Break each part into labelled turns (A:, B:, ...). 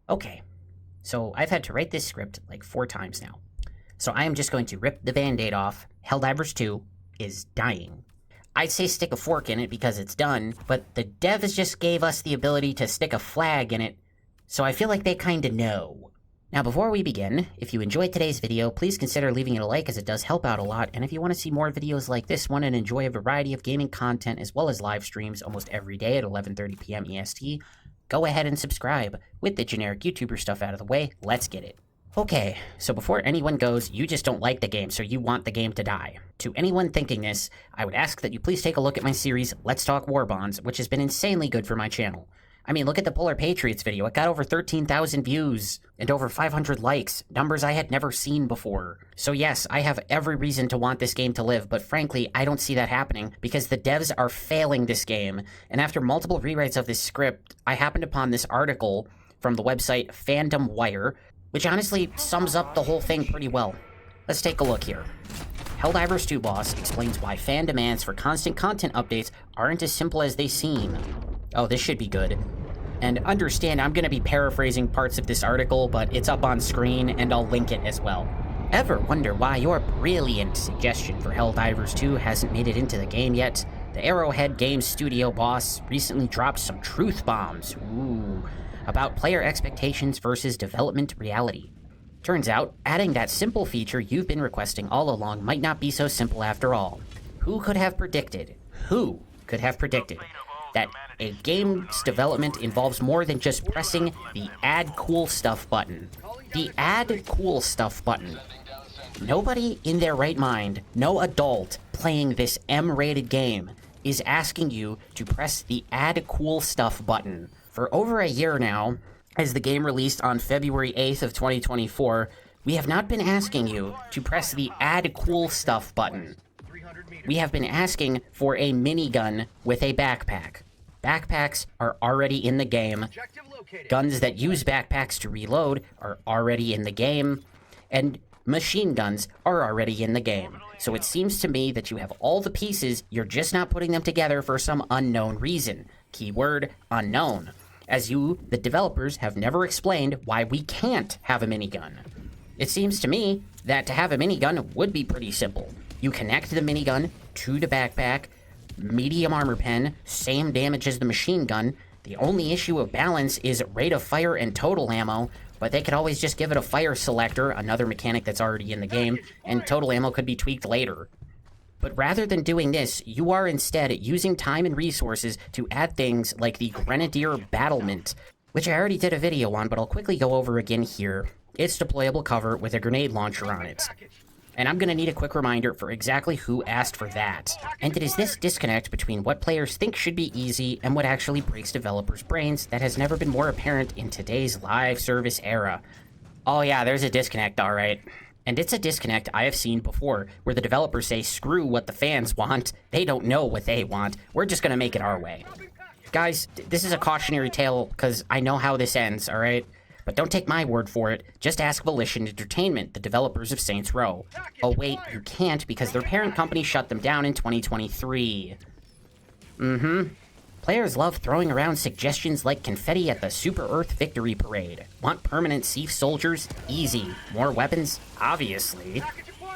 A: Okay, so I've had to write this script like 4 times now. So I am just going to rip the band-aid off. Helldivers 2 is dying. I'd say stick a fork in it because it's done, but the devs just gave us the ability to stick a flag in it, so I feel like they kinda know. Now before we begin, if you enjoyed today's video, please consider leaving it a like as it does help out a lot, and if you want to see more videos like this one and enjoy a variety of gaming content as well as live streams almost every day at 11:30 p.m. EST, go ahead and subscribe. With the generic YouTuber stuff out of the way, let's get it. Okay, so before anyone goes, you just don't like the game, so you want the game to die. To anyone thinking this, I would ask that you please take a look at my series, Let's Talk War Bonds, which has been insanely good for my channel. I mean, look at the Polar Patriots video. It got over 13,000 views and over 500 likes, numbers I had never seen before. So yes, I have every reason to want this game to live, but frankly, I don't see that happening because the devs are failing this game. And after multiple rewrites of this script, I happened upon this article from the website Fandom Wire, which honestly sums up the whole thing pretty well. Let's take a look here. Helldivers 2 boss explains why fan demands for constant content updates aren't as simple as they seem. Oh, this should be good. And understand, I'm going to be paraphrasing parts of this article, but it's up on screen, and I'll link it as well. Ever wonder why your brilliant suggestion for Helldivers 2 hasn't made it into the game yet? The Arrowhead Games studio boss recently dropped some truth bombs. Ooh. About player expectations versus development reality. Turns out, adding that simple feature you've been requesting all along might not be so simple after all. Who could have predicted that a game's development involves more than just pressing the Add Cool Stuff button? The Add Cool Stuff button. Nobody in their right mind, no adult playing this M-rated game, is asking you to press the Add Cool Stuff button. For over a year now, as the game released on February 8th of 2024, we have not been asking you to press the Add Cool Stuff button. We have been asking for a minigun with a backpack. Backpacks are already in the game. Guns that use backpacks to reload are already in the game. And machine guns are already in the game. So it seems to me that you have all the pieces, you're just not putting them together for some unknown reason. Keyword, unknown. As you, the developers, have never explained why we can't have a minigun. It seems to me that to have a minigun would be pretty simple. You connect the minigun to the backpack, medium armor pen, same damage as the machine gun. The only issue of balance is rate of fire and total ammo, but they could always just give it a fire selector, another mechanic that's already in the game, and total ammo could be tweaked later. But rather than doing this, you are instead using time and resources to add things like the Grenadier Battlement, which I already did a video on, but I'll quickly go over again here. It's deployable cover with a grenade launcher on it. And I'm gonna need a quick reminder for exactly who asked for that. And it is this disconnect between what players think should be easy and what actually breaks developers' brains that has never been more apparent in today's live service era. Oh yeah, there's a disconnect, alright. And it's a disconnect I have seen before, where the developers say, screw what the fans want, they don't know what they want, we're just gonna make it our way. Guys, this is a cautionary tale, because I know how this ends, alright? But don't take my word for it, just ask Volition Entertainment, the developers of Saints Row. Oh wait, you can't because their parent company shut them down in 2023. Players love throwing around suggestions like confetti at the Super Earth Victory Parade. Want permanent Thief soldiers? Easy. More weapons? Obviously.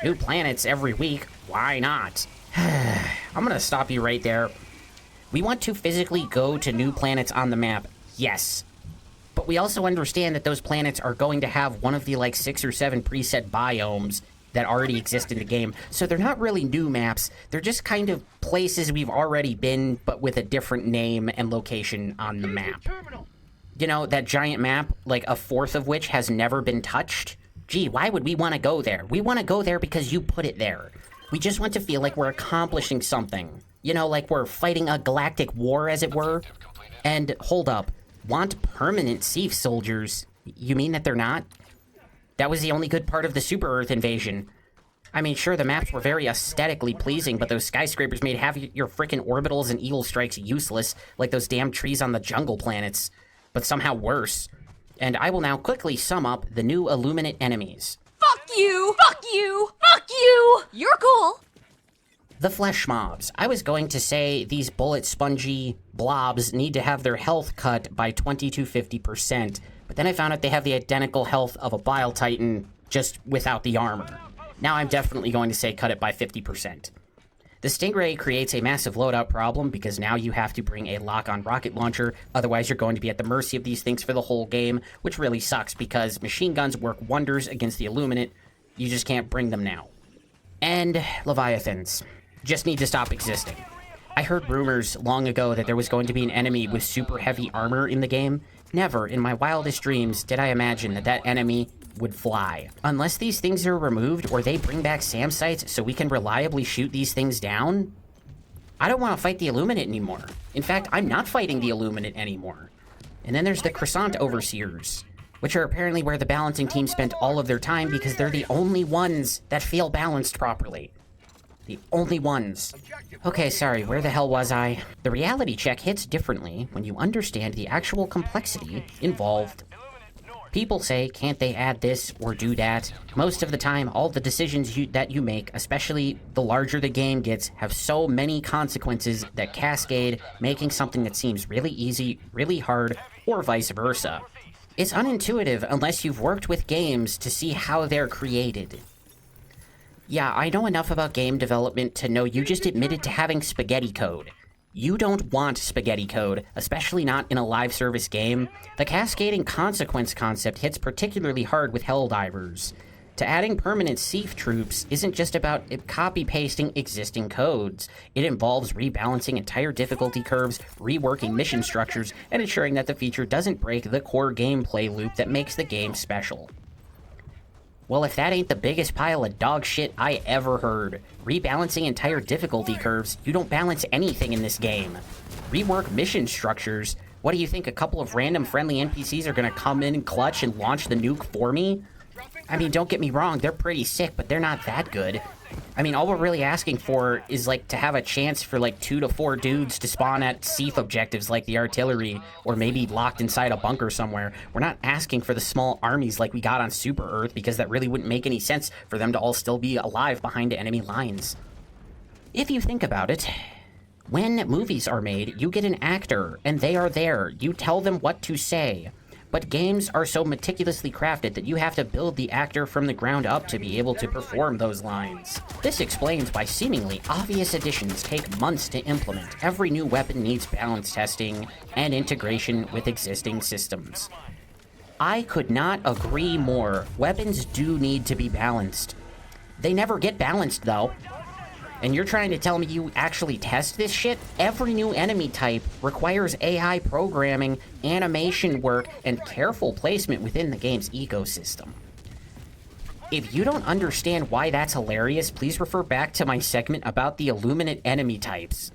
A: New planets every week? Why not? I'm gonna stop you right there. We want to physically go to new planets on the map, yes. But we also understand that those planets are going to have one of the like 6 or 7 preset biomes that already exist in the game. So they're not really new maps, they're just kind of places we've already been, but with a different name and location on the map. You know, that giant map, like a fourth of which has never been touched? Gee, why would we want to go there? We want to go there because you put it there. We just want to feel like we're accomplishing something. You know, like we're fighting a galactic war, as it were. And hold up. Want permanent Thief soldiers? You mean that they're not? That was the only good part of the Super Earth invasion. I mean, sure, the maps were very aesthetically pleasing, but those skyscrapers made half your frickin' orbitals and eagle strikes useless, like those damn trees on the jungle planets. But somehow worse. And I will now quickly sum up the new Illuminate enemies.
B: Fuck you! Fuck you! Fuck you! You're cool!
A: The flesh mobs. I was going to say these bullet spongy blobs need to have their health cut by 20 to 50%, But then I found out they have the identical health of a Bile Titan, just without the armor. Now I'm definitely going to say cut it by 50%. The Stingray creates a massive loadout problem because now you have to bring a lock-on rocket launcher, otherwise you're going to be at the mercy of these things for the whole game, which really sucks because machine guns work wonders against the Illuminate. You just can't bring them now. And Leviathans just need to stop existing. I heard rumors long ago that there was going to be an enemy with super heavy armor in the game. Never in my wildest dreams did I imagine that that enemy would fly. Unless these things are removed or they bring back SAM sites so we can reliably shoot these things down, I don't want to fight the Illuminate anymore. In fact, I'm not fighting the Illuminate anymore. And then there's the Croissant Overseers, which are apparently where the balancing team spent all of their time because they're the only ones that feel balanced properly. The only ones. Okay, sorry, where the hell was I? The reality check hits differently when you understand the actual complexity involved. People say, can't they add this or do that? Most of the time, all the decisions that you make, especially the larger the game gets, have so many consequences that cascade, making something that seems really easy, really hard, or vice versa. It's unintuitive unless you've worked with games to see how they're created. Yeah, I know enough about game development to know you just admitted to having spaghetti code. You don't want spaghetti code, especially not in a live service game. The cascading consequence concept hits particularly hard with Helldivers. To adding permanent siege troops isn't just about copy-pasting existing codes. It involves rebalancing entire difficulty curves, reworking mission structures, and ensuring that the feature doesn't break the core gameplay loop that makes the game special. Well, if that ain't the biggest pile of dog shit I ever heard. Rebalancing entire difficulty curves, you don't balance anything in this game. Rework mission structures, what do you think, a couple of random friendly NPCs are gonna come in clutch and launch the nuke for me? I mean, don't get me wrong, they're pretty sick, but they're not that good. I mean, all we're really asking for is, like, to have a chance for, like, 2 to 4 dudes to spawn at SEAF objectives like the artillery, or maybe locked inside a bunker somewhere. We're not asking for the small armies like we got on Super Earth, because that really wouldn't make any sense for them to all still be alive behind enemy lines. If you think about it, when movies are made, you get an actor, and they are there. You tell them what to say. But games are so meticulously crafted that you have to build the actor from the ground up to be able to perform those lines. This explains why seemingly obvious additions take months to implement. Every new weapon needs balance testing and integration with existing systems. I could not agree more. Weapons do need to be balanced. They never get balanced, though. And you're trying to tell me you actually test this shit? Every new enemy type requires AI programming, animation work, and careful placement within the game's ecosystem. If you don't understand why that's hilarious, please refer back to my segment about the Illuminate enemy types.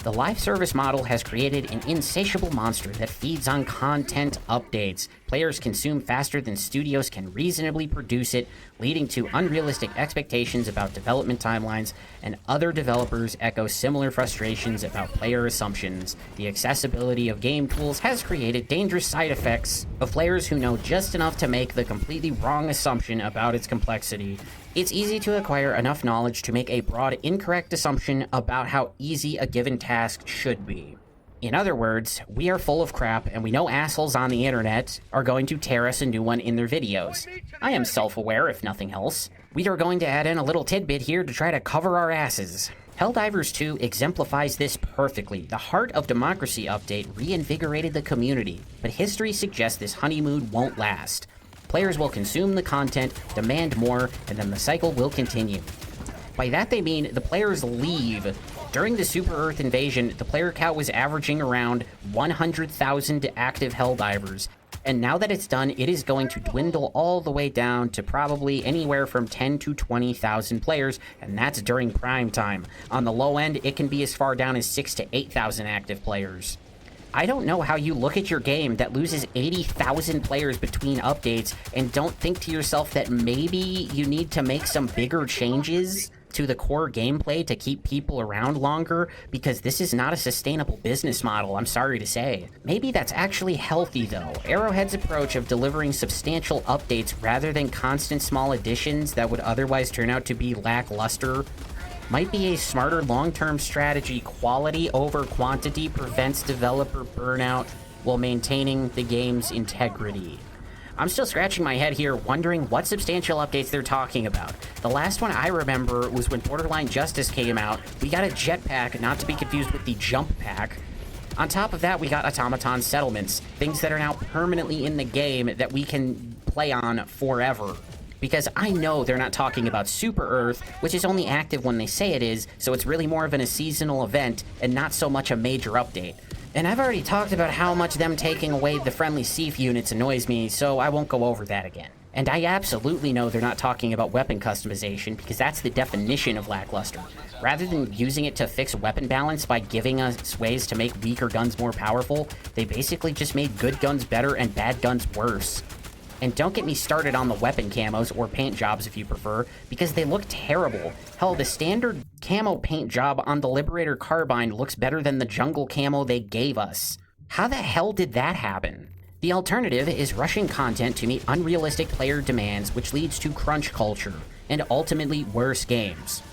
A: The live service model has created an insatiable monster that feeds on content updates. Players consume faster than studios can reasonably produce it, leading to unrealistic expectations about development timelines, and other developers echo similar frustrations about player assumptions. The accessibility of game tools has created dangerous side effects of players who know just enough to make the completely wrong assumption about its complexity. It's easy to acquire enough knowledge to make a broad, incorrect assumption about how easy a given task should be. In other words, we are full of crap, and we know assholes on the internet are going to tear us a new one in their videos. I am self-aware, if nothing else. We are going to add in a little tidbit here to try to cover our asses. Helldivers 2 exemplifies this perfectly. The Heart of Democracy update reinvigorated the community, but history suggests this honeymoon won't last. Players will consume the content, demand more, and then the cycle will continue. By that they mean the players leave. During the Super Earth invasion, the player count was averaging around 100,000 active Helldivers, and now that it's done, it is going to dwindle all the way down to probably anywhere from 10 to 20,000 players, and that's during prime time. On the low end, it can be as far down as 6,000 to 8,000 active players. I don't know how you look at your game that loses 80,000 players between updates and don't think to yourself that maybe you need to make some bigger changes to the core gameplay to keep people around longer, because this is not a sustainable business model, I'm sorry to say. Maybe that's actually healthy though. Arrowhead's approach of delivering substantial updates rather than constant small additions that would otherwise turn out to be lackluster might be a smarter long-term strategy. Quality over quantity prevents developer burnout. while maintaining the game's integrity. I'm still scratching my head here, wondering what substantial updates they're talking about. The last one I remember was when Borderline Justice came out. We got a jetpack, not to be confused with the jump pack. On top of that, we got automaton settlements, things that are now permanently in the game that we can play on forever. Because I know they're not talking about Super Earth, which is only active when they say it is, so it's really more of a seasonal event and not so much a major update. And I've already talked about how much them taking away the friendly Seaf units annoys me, so I won't go over that again. And I absolutely know they're not talking about weapon customization, because that's the definition of lackluster. Rather than using it to fix weapon balance by giving us ways to make weaker guns more powerful, they basically just made good guns better and bad guns worse. And don't get me started on the weapon camos, or paint jobs if you prefer, because they look terrible. Hell, the standard camo paint job on the Liberator Carbine looks better than the jungle camo they gave us. How the hell did that happen? The alternative is rushing content to meet unrealistic player demands, which leads to crunch culture, and ultimately worse games.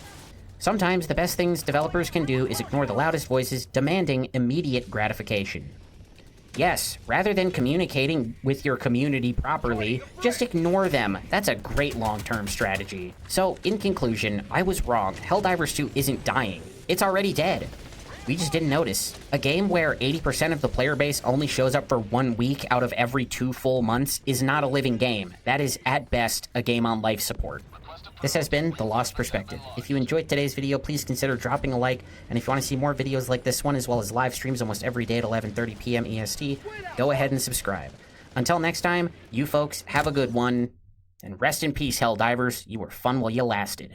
A: Sometimes the best things developers can do is ignore the loudest voices demanding immediate gratification. Yes, rather than communicating with your community properly, just ignore them. That's a great long-term strategy. So, in conclusion, I was wrong. Helldivers 2 isn't dying. It's already dead. We just didn't notice. A game where 80% of the player base only shows up for 1 week out of every 2 full months is not a living game. That is, at best, a game on life support. This has been The Lost Perspective. If you enjoyed today's video, please consider dropping a like, and if you want to see more videos like this one, as well as live streams almost every day at 11:30 p.m. EST, go ahead and subscribe. Until next time, you folks have a good one, and rest in peace, Helldivers. You were fun while you lasted.